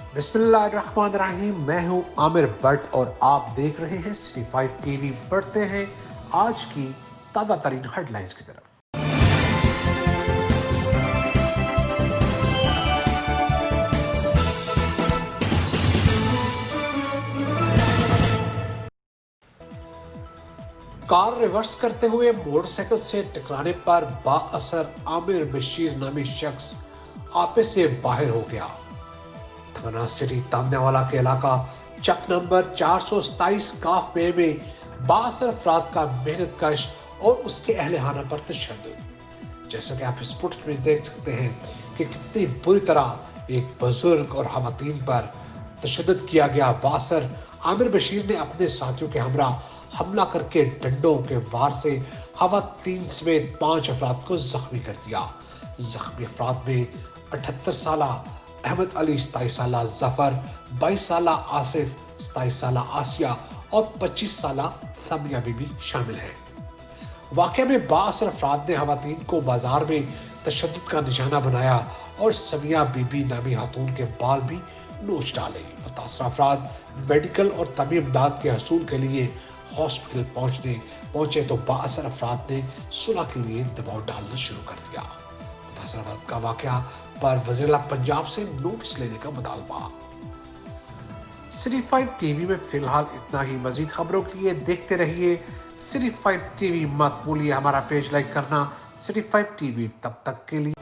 बिस्मिल्लाहिर्रहमानिर्रहीम। मैं हूं आमिर भट्ट और आप देख रहे हैं सिटी 5 टीवी। बढ़ते हैं आज की ताज़ा तरीन हेडलाइंस की तरफ। कार रिवर्स करते हुए मोटरसाइकिल से टकराने पर बाअसर आमिर बशीर नामी शख्स आपे से बाहर हो गया। थाना सिटी तामनेवाला के इलाका चक नंबर 427 काफ में बाअसर अफराद का मेहनत कश और उसके अहले खाना पर तशद्दुद। जैसा कि आप इस फुटेज में देख सकते हैं कि कितनी बुरी तरह एक बुजुर्ग और खवातीन पर तशद्दुद किया गया। बाअसर आमिर बशीर ने अपने साथियों के हमरा हमला करके डंडों के वार से खवातीन समेत 5 अफराद को जख्मी कर दिया। जख्मी अफराद में 78 साल अहमद अली, 27 साल जफर, 22 साल आसिफ, 27 साल आसिया और 25 साल समिया बीबी शामिल हैं। वाक़े में बाअसर अफराद ने खवातीन को बाजार में तशद्दुद का निशाना बनाया और समिया बीबी नामी खातून के बाल भी नोच डाले। मुतासरा अफराद मेडिकल और तबी इमदाद के हसूल के लिए हॉस्पिटल पहुंचे तो बाअसर अफराद ने सुलह के लिए दबाव डालना शुरू कर दिया। मुतासरा अफराद का वाक़या पर वज़ीर आला पंजाब से नोटिस लेने का मुतालबा। सिटी 5 टीवी में फिलहाल इतना ही। मजीद खबरों के लिए देखते रहिए सिटी 5 टीवी। मत भूलिए हमारा पेज लाइक करना, सिटी 5 टीवी। तब तक के लिए